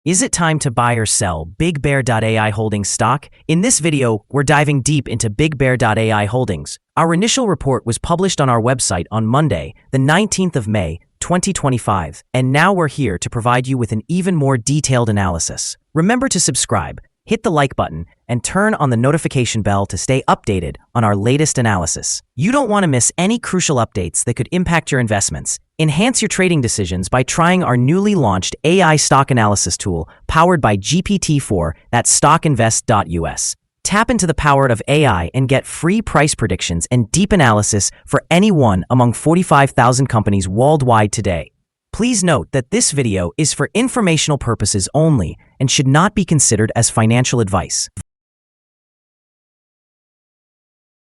Is it time to buy or sell BigBear.ai Holdings stock? In this video, we're diving deep into BigBear.ai Holdings. Our initial report was published on our website on Monday, the 19th of May, 2025, and now we're here to provide you with an even more detailed analysis. Remember to subscribe, hit the like button, and turn on the notification bell to stay updated on our latest analysis. You don't want to miss any crucial updates that could impact your investments. Enhance your trading decisions by trying our newly launched AI stock analysis tool powered by GPT-4 at StockInvest.us. Tap into the power of AI and get free price predictions and deep analysis for any one among 45,000 companies worldwide today. Please note that this video is for informational purposes only and should not be considered as financial advice.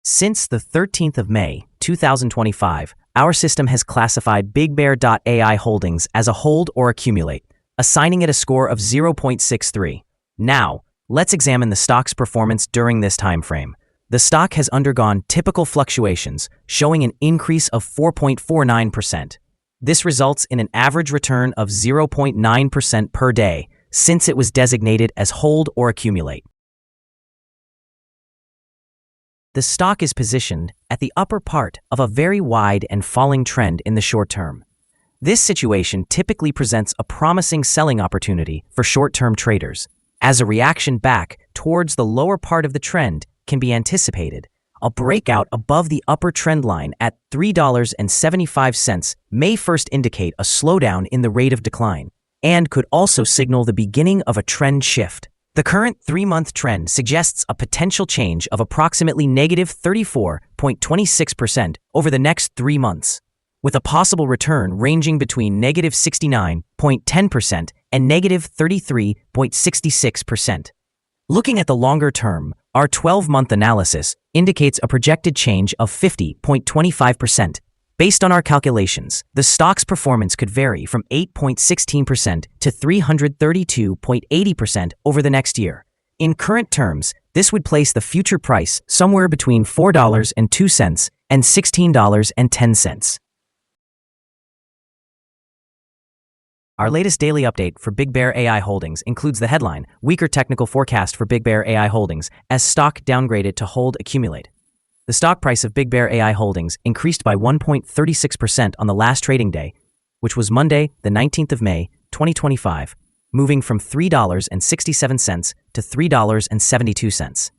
Since the 13th of May, 2025, our system has classified BigBear.ai Holdings as a hold or accumulate, assigning it a score of 0.63. Now, let's examine the stock's performance during this time frame. The stock has undergone typical fluctuations, showing an increase of 4.49%. This results in an average return of 0.9% per day since it was designated as hold or accumulate. The stock is positioned at the upper part of a very wide and falling trend in the short term. This situation typically presents a promising selling opportunity for short-term traders, as a reaction back towards the lower part of the trend can be anticipated. A breakout above the upper trend line at $3.75 may first indicate a slowdown in the rate of decline, and could also signal the beginning of a trend shift. The current 3-month trend suggests a potential change of approximately negative 34.26% over the next 3 months, with a possible return ranging between negative 69.10% and negative 33.66%. Looking at the longer term, our 12-month analysis indicates a projected change of 50.25%. Based on our calculations, the stock's performance could vary from 8.16% to 332.80% over the next year. In current terms, this would place the future price somewhere between $4.02 and $16.10. Our latest daily update for BigBear.ai Holdings includes the headline, Weaker Technical Forecast for BigBear.ai Holdings as Stock Downgraded to Hold Accumulate. The stock price of BigBear.ai Holdings increased by 1.36% on the last trading day, which was Monday, the 19th of May, 2025, moving from $3.67 to $3.72.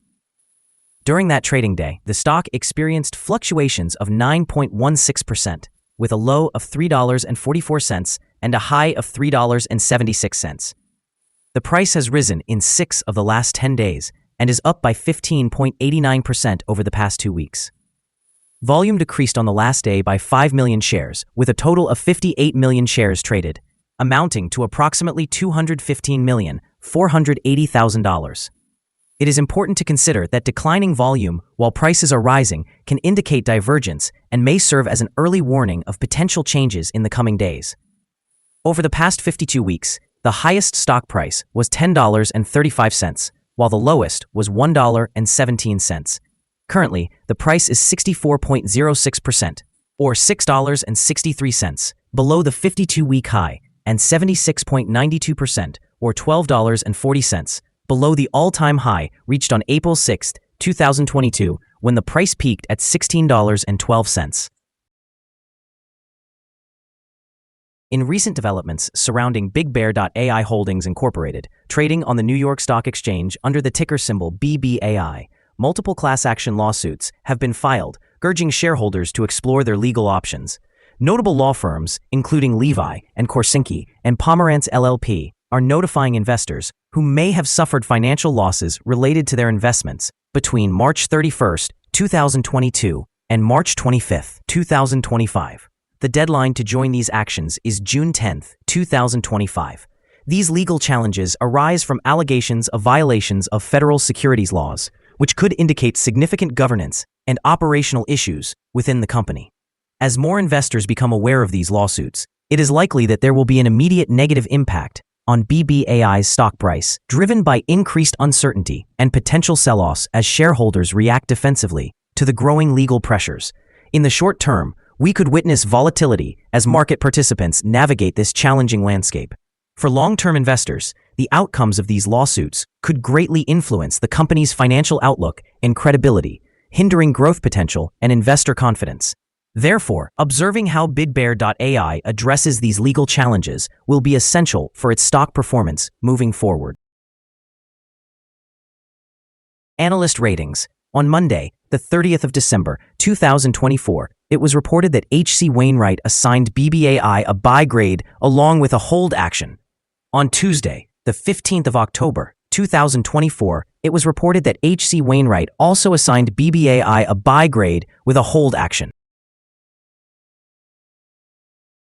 During that trading day, the stock experienced fluctuations of 9.16%, with a low of $3.44 and a high of $3.76. The price has risen in 6 of the last 10 days and is up by 15.89% over the past 2 weeks. Volume decreased on the last day by 5 million shares, with a total of 58 million shares traded, amounting to approximately $215,480,000. It is important to consider that declining volume while prices are rising can indicate divergence and may serve as an early warning of potential changes in the coming days. Over the past 52 weeks, the highest stock price was $10.35, while the lowest was $1.17. Currently, the price is 64.06%, or $6.63, below the 52-week high, and 76.92%, or $12.40, below the all-time high reached on April 6, 2022, when the price peaked at $16.12. In recent developments surrounding BigBear.ai Holdings Incorporated, trading on the New York Stock Exchange under the ticker symbol BBAI, multiple class action lawsuits have been filed, urging shareholders to explore their legal options. Notable law firms, including Levi and Korsinski and Pomerantz LLP, are notifying investors who may have suffered financial losses related to their investments between March 31, 2022 and March 25, 2025. The deadline to join these actions is June 10, 2025. These legal challenges arise from allegations of violations of federal securities laws, which could indicate significant governance and operational issues within the company. As more investors become aware of these lawsuits, it is likely that there will be an immediate negative impact on BBAI's stock price, driven by increased uncertainty and potential sell-offs as shareholders react defensively to the growing legal pressures. In the short term, we could witness volatility as market participants navigate this challenging landscape. For long-term investors, the outcomes of these lawsuits could greatly influence the company's financial outlook and credibility, hindering growth potential and investor confidence. Therefore, observing how BigBear.ai addresses these legal challenges will be essential for its stock performance moving forward. Analyst ratings. On Monday, the 30th of December, 2024, it was reported that H.C. Wainwright assigned BBAI a buy grade along with a hold action. On Tuesday, the 15th of October, 2024, it was reported that H.C. Wainwright also assigned BBAI a buy grade with a hold action.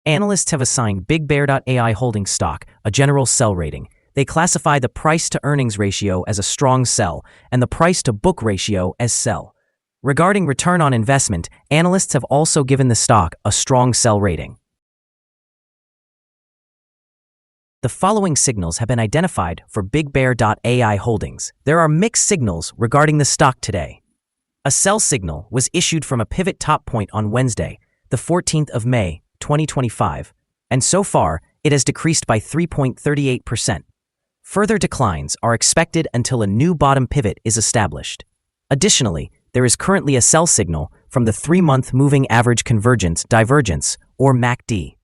Analysts have assigned BigBear.ai Holdings stock a general sell rating. They classify the price-to-earnings ratio as a strong sell and the price-to-book ratio as sell. Regarding return on investment, analysts have also given the stock a strong sell rating. The following signals have been identified for BigBear.ai Holdings. There are mixed signals regarding the stock today. A sell signal was issued from a pivot top point on Wednesday, the 14th of May, 2025, and so far, it has decreased by 3.38%. Further declines are expected until a new bottom pivot is established. Additionally, there is currently a sell signal from the 3-month moving average convergence divergence, or MACD.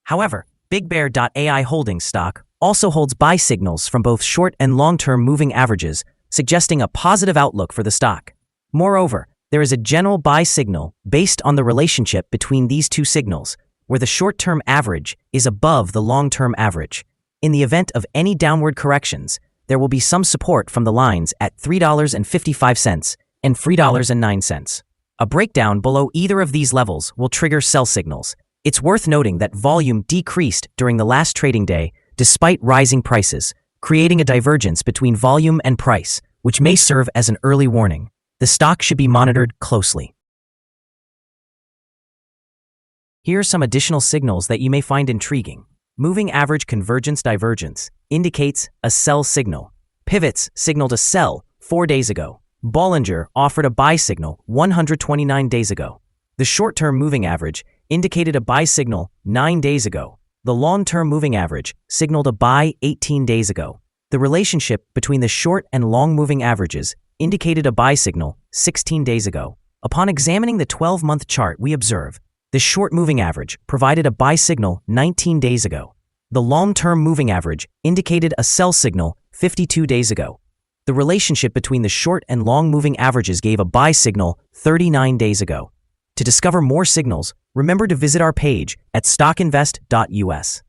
However, BigBear.ai Holdings stock also holds buy signals from both short and long-term moving averages, suggesting a positive outlook for the stock. Moreover, there is a general buy signal based on the relationship between these two signals, where the short-term average is above the long-term average. In the event of any downward corrections, there will be some support from the lines at $3.55 and $3.09. A breakdown below either of these levels will trigger sell signals. It's worth noting that volume decreased during the last trading day despite rising prices, creating a divergence between volume and price, which may serve as an early warning. The stock should be monitored closely. Here are some additional signals that you may find intriguing. Moving average convergence divergence indicates a sell signal. Pivots signaled a sell 4 days ago. Bollinger offered a buy signal 129 days ago. The short-term moving average indicated a buy signal 9 days ago. The long-term moving average signaled a buy 18 days ago. The relationship between the short and long moving averages indicated a buy signal 16 days ago. Upon examining the 12-month chart, we observe the short moving average provided a buy signal 19 days ago. The long-term moving average indicated a sell signal 52 days ago. The relationship between the short and long moving averages gave a buy signal 39 days ago. To discover more signals, remember to visit our page at StockInvest.us.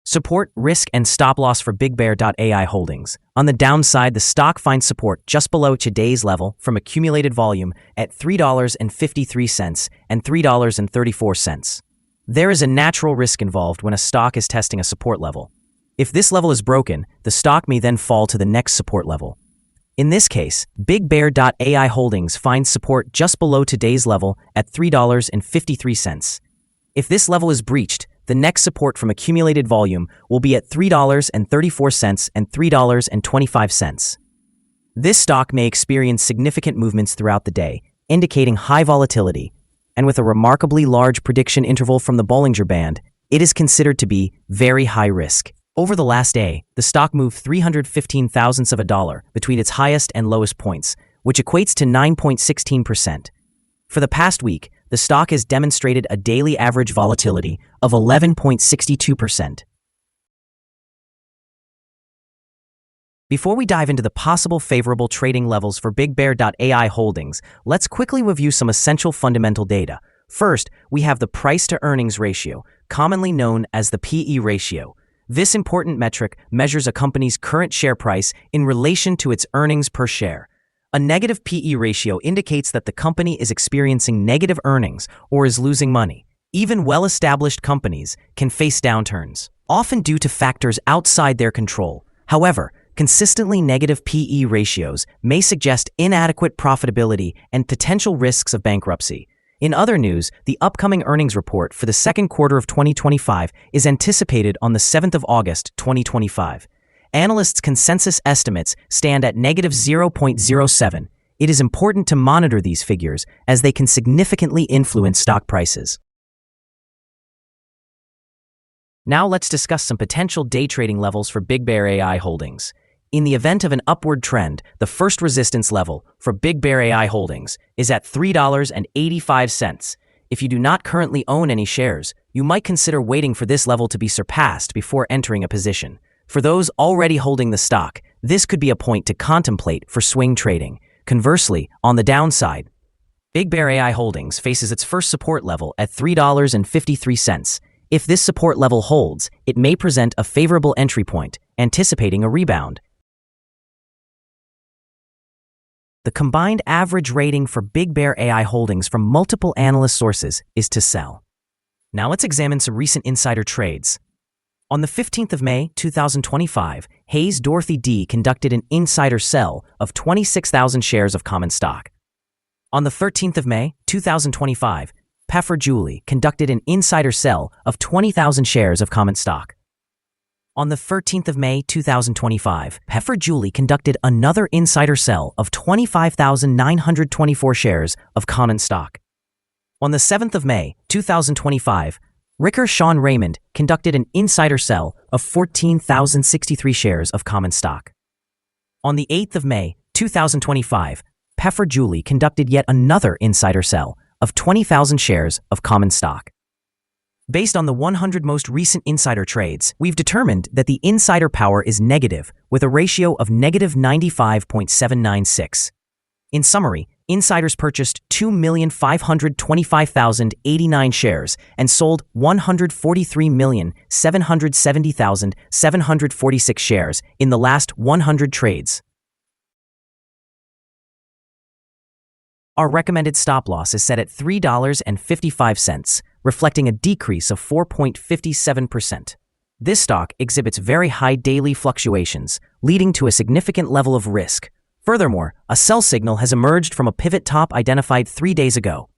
Support, risk, and stop loss for BigBear.ai Holdings. On the downside, the stock finds support just below today's level from accumulated volume at $3.53 and $3.34. There is a natural risk involved when a stock is testing a support level. If this level is broken, the stock may then fall to the next support level. In this case, BigBear.ai Holdings finds support just below today's level at $3.53. If this level is breached, the next support from accumulated volume will be at $3.34 and $3.25. This stock may experience significant movements throughout the day, indicating high volatility, and with a remarkably large prediction interval from the Bollinger Band, it is considered to be very high risk. Over the last day, the stock moved 315 thousandths of a dollar between its highest and lowest points, which equates to 9.16%. For the past week, the stock has demonstrated a daily average volatility of 11.62%. Before we dive into the possible favorable trading levels for BigBear.ai Holdings, let's quickly review some essential fundamental data. First, we have the price-to-earnings ratio, commonly known as the PE ratio. This important metric measures a company's current share price in relation to its earnings per share. A negative PE ratio indicates that the company is experiencing negative earnings or is losing money. Even well-established companies can face downturns, often due to factors outside their control. However, consistently negative PE ratios may suggest inadequate profitability and potential risks of bankruptcy. In other news, the upcoming earnings report for the second quarter of 2025 is anticipated on the 7th of August, 2025. Analysts' consensus estimates stand at negative 0.07. It is important to monitor these figures as they can significantly influence stock prices. Now let's discuss some potential day trading levels for BigBear.ai Holdings. In the event of an upward trend, the first resistance level for BigBear.ai Holdings is at $3.85. If you do not currently own any shares, you might consider waiting for this level to be surpassed before entering a position. For those already holding the stock, this could be a point to contemplate for swing trading. Conversely, on the downside, BigBear.ai Holdings faces its first support level at $3.53. If this support level holds, it may present a favorable entry point, anticipating a rebound. The combined average rating for BigBear.ai Holdings from multiple analyst sources is to sell. Now let's examine some recent insider trades. On the 15th of May, 2025, Hayes Dorothy D. conducted an insider sell of 26,000 shares of common stock. On the 13th of May, 2025, Peffer Julie conducted an insider sell of 20,000 shares of common stock. On the 13th of May, 2025, Peffer Julie conducted another insider sell of 25,924 shares of common stock. On the 7th of May, 2025, Ricker Sean Raymond conducted an insider sell of 14,063 shares of common stock. On the 8th of May, 2025, Peffer Julie conducted yet another insider sell of 20,000 shares of common stock. Based on the 100 most recent insider trades, we've determined that the insider power is negative, with a ratio of negative 95.796. In summary, insiders purchased 2,525,089 shares and sold 143,770,746 shares in the last 100 trades. Our recommended stop loss is set at $3.55, reflecting a decrease of 4.57%. This stock exhibits very high daily fluctuations, leading to a significant level of risk. Furthermore, a sell signal has emerged from a pivot top identified 3 days ago.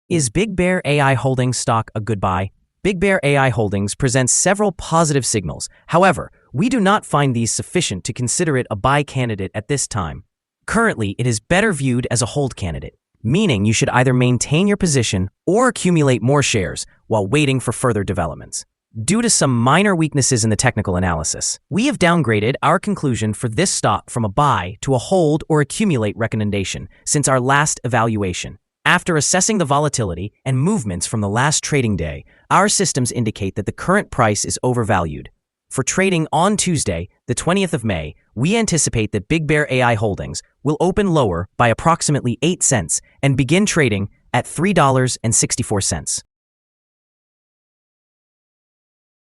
Is BigBear.ai Holdings stock a good buy? BigBear.ai Holdings presents several positive signals. However, we do not find these sufficient to consider it a buy candidate at this time. Currently, it is better viewed as a hold candidate, meaning you should either maintain your position or accumulate more shares while waiting for further developments. Due to some minor weaknesses in the technical analysis, we have downgraded our conclusion for this stock from a buy to a hold or accumulate recommendation since our last evaluation. After assessing the volatility and movements from the last trading day, our systems indicate that the current price is overvalued. For trading on Tuesday, the 20th of May, we anticipate that BigBear.ai Holdings will open lower by approximately 8 cents and begin trading at $3.64.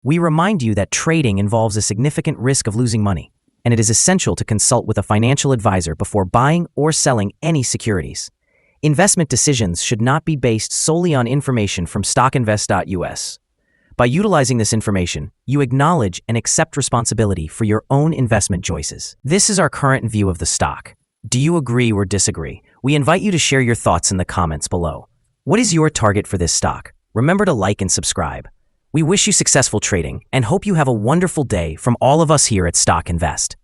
We remind you that trading involves a significant risk of losing money, and it is essential to consult with a financial advisor before buying or selling any securities. Investment decisions should not be based solely on information from StockInvest.us. By utilizing this information, you acknowledge and accept responsibility for your own investment choices. This is our current view of the stock. Do you agree or disagree? We invite you to share your thoughts in the comments below. What is your target for this stock? Remember to like and subscribe. We wish you successful trading and hope you have a wonderful day from all of us here at Stock Invest.